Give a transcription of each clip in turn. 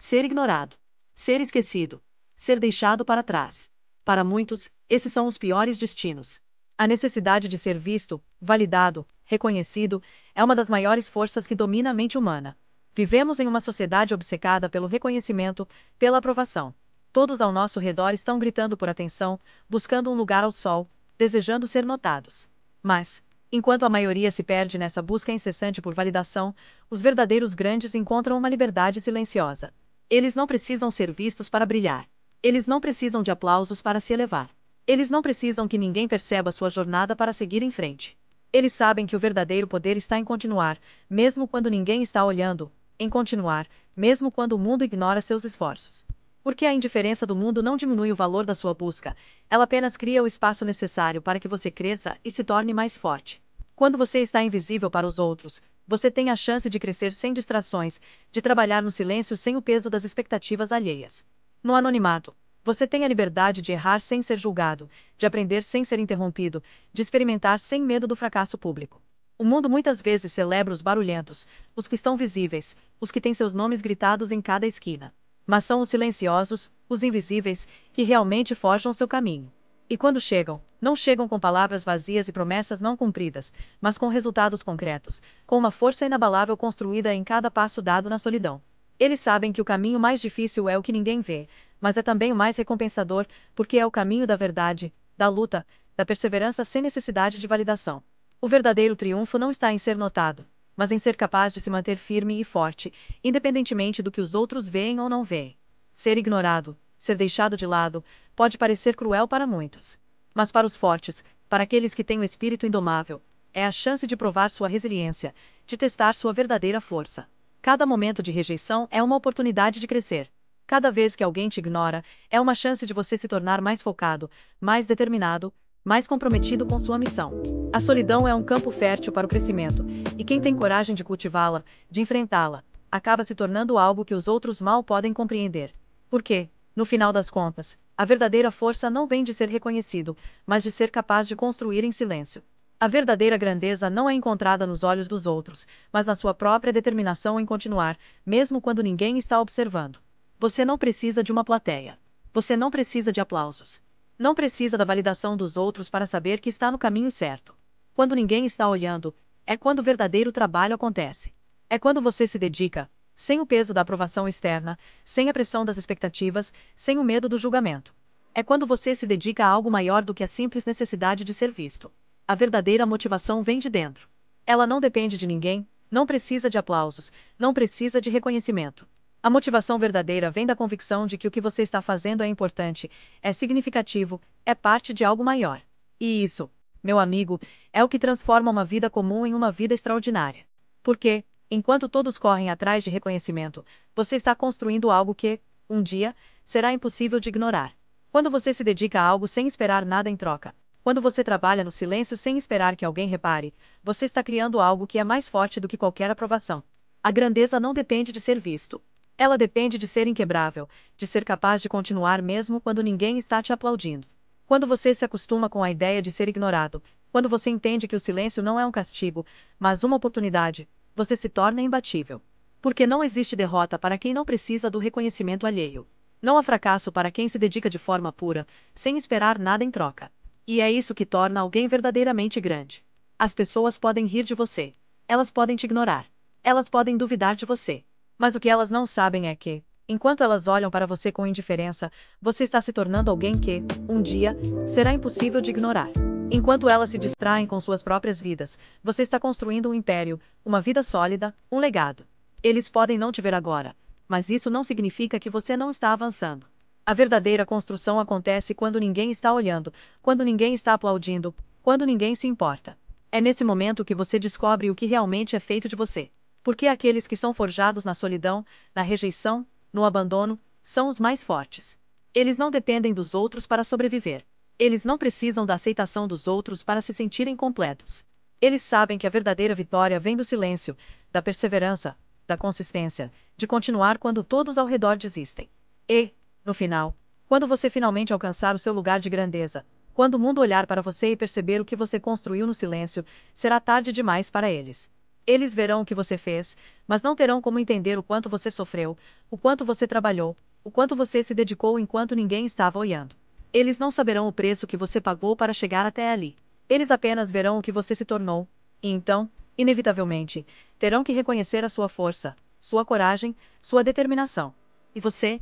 ser ignorado, ser esquecido, ser deixado para trás. Para muitos, esses são os piores destinos. A necessidade de ser visto, validado, reconhecido, é uma das maiores forças que domina a mente humana. Vivemos em uma sociedade obcecada pelo reconhecimento, pela aprovação. Todos ao nosso redor estão gritando por atenção, buscando um lugar ao sol, desejando ser notados. Mas, enquanto a maioria se perde nessa busca incessante por validação, os verdadeiros grandes encontram uma liberdade silenciosa. Eles não precisam ser vistos para brilhar. Eles não precisam de aplausos para se elevar. Eles não precisam que ninguém perceba sua jornada para seguir em frente. Eles sabem que o verdadeiro poder está em continuar, mesmo quando ninguém está olhando, em continuar, mesmo quando o mundo ignora seus esforços. Porque a indiferença do mundo não diminui o valor da sua busca, ela apenas cria o espaço necessário para que você cresça e se torne mais forte. Quando você está invisível para os outros, você tem a chance de crescer sem distrações, de trabalhar no silêncio sem o peso das expectativas alheias. No anonimato, você tem a liberdade de errar sem ser julgado, de aprender sem ser interrompido, de experimentar sem medo do fracasso público. O mundo muitas vezes celebra os barulhentos, os que estão visíveis, os que têm seus nomes gritados em cada esquina. Mas são os silenciosos, os invisíveis, que realmente forjam seu caminho. E quando chegam, não chegam com palavras vazias e promessas não cumpridas, mas com resultados concretos, com uma força inabalável construída em cada passo dado na solidão. Eles sabem que o caminho mais difícil é o que ninguém vê, mas é também o mais recompensador, porque é o caminho da verdade, da luta, da perseverança sem necessidade de validação. O verdadeiro triunfo não está em ser notado, mas em ser capaz de se manter firme e forte, independentemente do que os outros veem ou não veem. Ser ignorado, ser deixado de lado, pode parecer cruel para muitos. Mas para os fortes, para aqueles que têm o espírito indomável, é a chance de provar sua resiliência, de testar sua verdadeira força. Cada momento de rejeição é uma oportunidade de crescer. Cada vez que alguém te ignora, é uma chance de você se tornar mais focado, mais determinado, mais comprometido com sua missão. A solidão é um campo fértil para o crescimento, e quem tem coragem de cultivá-la, de enfrentá-la, acaba se tornando algo que os outros mal podem compreender. Porque, no final das contas, a verdadeira força não vem de ser reconhecido, mas de ser capaz de construir em silêncio. A verdadeira grandeza não é encontrada nos olhos dos outros, mas na sua própria determinação em continuar, mesmo quando ninguém está observando. Você não precisa de uma plateia. Você não precisa de aplausos. Não precisa da validação dos outros para saber que está no caminho certo. Quando ninguém está olhando, é quando o verdadeiro trabalho acontece. É quando você se dedica, sem o peso da aprovação externa, sem a pressão das expectativas, sem o medo do julgamento. É quando você se dedica a algo maior do que a simples necessidade de ser visto. A verdadeira motivação vem de dentro. Ela não depende de ninguém, não precisa de aplausos, não precisa de reconhecimento. A motivação verdadeira vem da convicção de que o que você está fazendo é importante, é significativo, é parte de algo maior. E isso, meu amigo, é o que transforma uma vida comum em uma vida extraordinária. Porque, enquanto todos correm atrás de reconhecimento, você está construindo algo que, um dia, será impossível de ignorar. Quando você se dedica a algo sem esperar nada em troca, quando você trabalha no silêncio sem esperar que alguém repare, você está criando algo que é mais forte do que qualquer aprovação. A grandeza não depende de ser visto. Ela depende de ser inquebrável, de ser capaz de continuar mesmo quando ninguém está te aplaudindo. Quando você se acostuma com a ideia de ser ignorado, quando você entende que o silêncio não é um castigo, mas uma oportunidade, você se torna imbatível. Porque não existe derrota para quem não precisa do reconhecimento alheio. Não há fracasso para quem se dedica de forma pura, sem esperar nada em troca. E é isso que torna alguém verdadeiramente grande. As pessoas podem rir de você. Elas podem te ignorar. Elas podem duvidar de você. Mas o que elas não sabem é que, enquanto elas olham para você com indiferença, você está se tornando alguém que, um dia, será impossível de ignorar. Enquanto elas se distraem com suas próprias vidas, você está construindo um império, uma vida sólida, um legado. Eles podem não te ver agora, mas isso não significa que você não está avançando. A verdadeira construção acontece quando ninguém está olhando, quando ninguém está aplaudindo, quando ninguém se importa. É nesse momento que você descobre o que realmente é feito de você. Porque aqueles que são forjados na solidão, na rejeição, no abandono, são os mais fortes. Eles não dependem dos outros para sobreviver. Eles não precisam da aceitação dos outros para se sentirem completos. Eles sabem que a verdadeira vitória vem do silêncio, da perseverança, da consistência, de continuar quando todos ao redor desistem. E, no final, quando você finalmente alcançar o seu lugar de grandeza, quando o mundo olhar para você e perceber o que você construiu no silêncio, será tarde demais para eles. Eles verão o que você fez, mas não terão como entender o quanto você sofreu, o quanto você trabalhou, o quanto você se dedicou enquanto ninguém estava olhando. Eles não saberão o preço que você pagou para chegar até ali. Eles apenas verão o que você se tornou. E então, inevitavelmente, terão que reconhecer a sua força, sua coragem, sua determinação. E você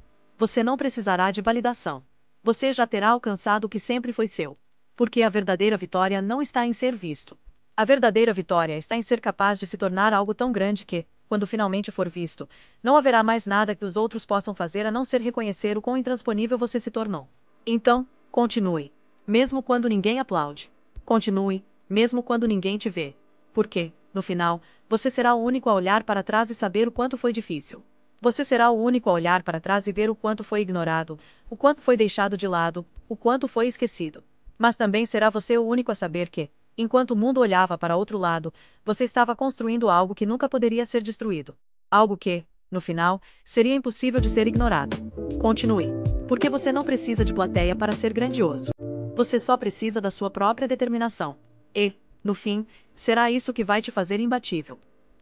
não precisará de validação. Você já terá alcançado o que sempre foi seu. Porque a verdadeira vitória não está em ser visto. A verdadeira vitória está em ser capaz de se tornar algo tão grande que, quando finalmente for visto, não haverá mais nada que os outros possam fazer a não ser reconhecer o quão intransponível você se tornou. Então, continue. Mesmo quando ninguém aplaude. Continue, mesmo quando ninguém te vê. Porque, no final, você será o único a olhar para trás e saber o quanto foi difícil. Você será o único a olhar para trás e ver o quanto foi ignorado, o quanto foi deixado de lado, o quanto foi esquecido. Mas também será você o único a saber que, enquanto o mundo olhava para outro lado, você estava construindo algo que nunca poderia ser destruído. Algo que, no final, seria impossível de ser ignorado. Continue. Porque você não precisa de plateia para ser grandioso. Você só precisa da sua própria determinação. E, no fim, será isso que vai te fazer imbatível.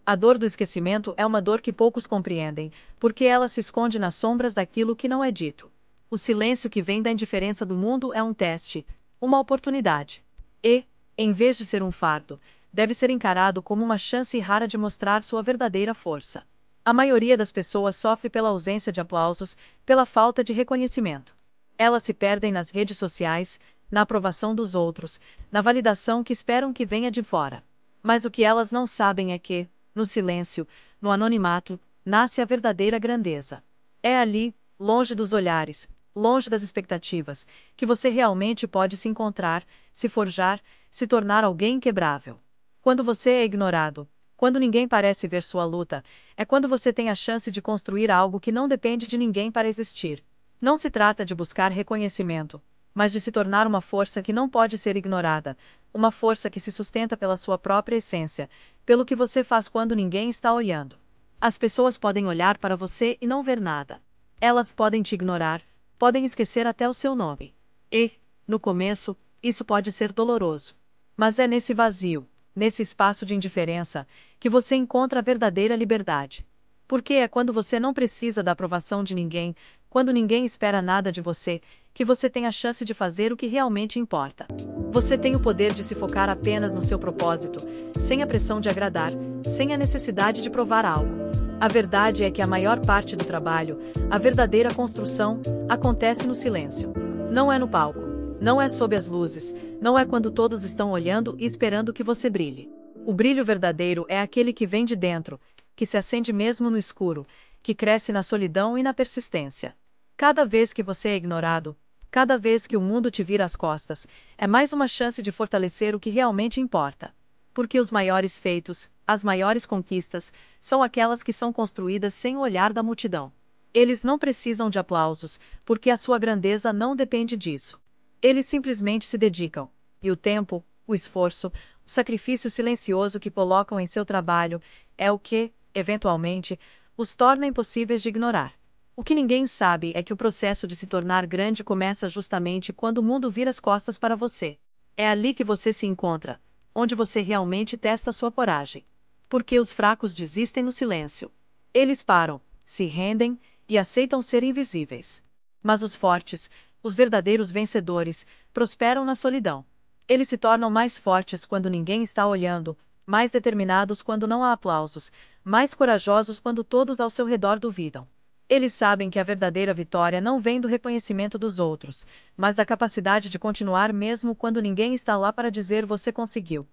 A dor do esquecimento é uma dor que poucos compreendem, porque ela se esconde nas sombras daquilo que não é dito. O silêncio que vem da indiferença do mundo é um teste, uma oportunidade. E, em vez de ser um fardo, deve ser encarado como uma chance rara de mostrar sua verdadeira força. A maioria das pessoas sofre pela ausência de aplausos, pela falta de reconhecimento. Elas se perdem nas redes sociais, na aprovação dos outros, na validação que esperam que venha de fora. Mas o que elas não sabem é que, no silêncio, no anonimato, nasce a verdadeira grandeza. É ali, longe dos olhares, longe das expectativas, que você realmente pode se encontrar, se forjar, se tornar alguém inquebrável. Quando você é ignorado, quando ninguém parece ver sua luta, é quando você tem a chance de construir algo que não depende de ninguém para existir. Não se trata de buscar reconhecimento, mas de se tornar uma força que não pode ser ignorada, uma força que se sustenta pela sua própria essência, pelo que você faz quando ninguém está olhando. As pessoas podem olhar para você e não ver nada. Elas podem te ignorar, podem esquecer até o seu nome. E, no começo, isso pode ser doloroso. Mas é nesse vazio, nesse espaço de indiferença, que você encontra a verdadeira liberdade. Porque é quando você não precisa da aprovação de ninguém, quando ninguém espera nada de você, que você tem a chance de fazer o que realmente importa. Você tem o poder de se focar apenas no seu propósito, sem a pressão de agradar, sem a necessidade de provar algo. A verdade é que a maior parte do trabalho, a verdadeira construção, acontece no silêncio. Não é no palco, não é sob as luzes, não é quando todos estão olhando e esperando que você brilhe. O brilho verdadeiro é aquele que vem de dentro, que se acende mesmo no escuro, que cresce na solidão e na persistência. Cada vez que você é ignorado, cada vez que o mundo te vira as costas, é mais uma chance de fortalecer o que realmente importa. Porque os maiores feitos, as maiores conquistas, são aquelas que são construídas sem o olhar da multidão. Eles não precisam de aplausos, porque a sua grandeza não depende disso. Eles simplesmente se dedicam. E o tempo, o esforço, o sacrifício silencioso que colocam em seu trabalho, é o que, eventualmente, os torna impossíveis de ignorar. O que ninguém sabe é que o processo de se tornar grande começa justamente quando o mundo vira as costas para você. É ali que você se encontra, onde você realmente testa sua coragem. Porque os fracos desistem no silêncio. Eles param, se rendem e aceitam ser invisíveis. Mas os fortes, os verdadeiros vencedores, prosperam na solidão. Eles se tornam mais fortes quando ninguém está olhando, mais determinados quando não há aplausos, mais corajosos quando todos ao seu redor duvidam. Eles sabem que a verdadeira vitória não vem do reconhecimento dos outros, mas da capacidade de continuar mesmo quando ninguém está lá para dizer você conseguiu.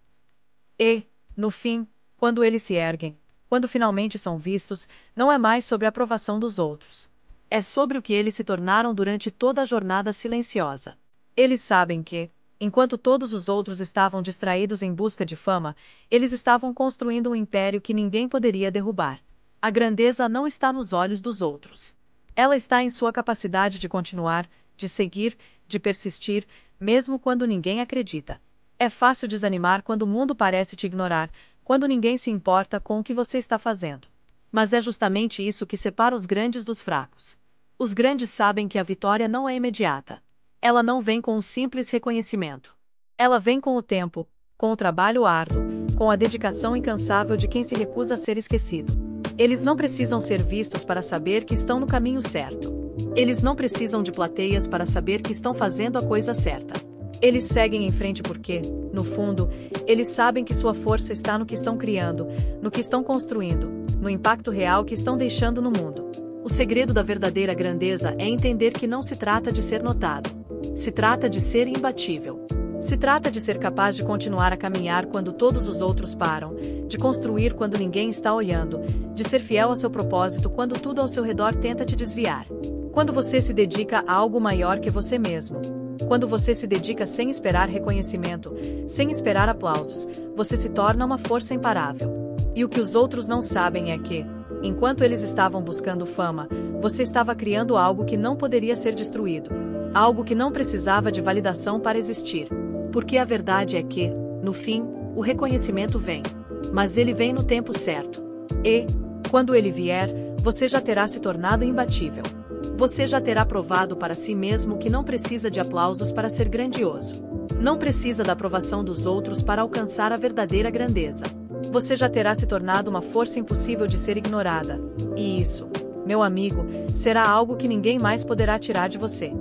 E, no fim, quando eles se erguem, quando finalmente são vistos, não é mais sobre a aprovação dos outros. É sobre o que eles se tornaram durante toda a jornada silenciosa. Eles sabem que, enquanto todos os outros estavam distraídos em busca de fama, eles estavam construindo um império que ninguém poderia derrubar. A grandeza não está nos olhos dos outros. Ela está em sua capacidade de continuar, de seguir, de persistir, mesmo quando ninguém acredita. É fácil desanimar quando o mundo parece te ignorar, quando ninguém se importa com o que você está fazendo. Mas é justamente isso que separa os grandes dos fracos. Os grandes sabem que a vitória não é imediata. Ela não vem com um simples reconhecimento. Ela vem com o tempo, com o trabalho árduo, com a dedicação incansável de quem se recusa a ser esquecido. Eles não precisam ser vistos para saber que estão no caminho certo. Eles não precisam de plateias para saber que estão fazendo a coisa certa. Eles seguem em frente porque, no fundo, eles sabem que sua força está no que estão criando, no que estão construindo, no impacto real que estão deixando no mundo. O segredo da verdadeira grandeza é entender que não se trata de ser notado. Se trata de ser imbatível. Se trata de ser capaz de continuar a caminhar quando todos os outros param, de construir quando ninguém está olhando, de ser fiel ao seu propósito quando tudo ao seu redor tenta te desviar. Quando você se dedica a algo maior que você mesmo. Quando você se dedica sem esperar reconhecimento, sem esperar aplausos, você se torna uma força imparável. E o que os outros não sabem é que, enquanto eles estavam buscando fama, você estava criando algo que não poderia ser destruído. Algo que não precisava de validação para existir. Porque a verdade é que, no fim, o reconhecimento vem. Mas ele vem no tempo certo. E, quando ele vier, você já terá se tornado imbatível. Você já terá provado para si mesmo que não precisa de aplausos para ser grandioso. Não precisa da aprovação dos outros para alcançar a verdadeira grandeza. Você já terá se tornado uma força impossível de ser ignorada. E isso, meu amigo, será algo que ninguém mais poderá tirar de você.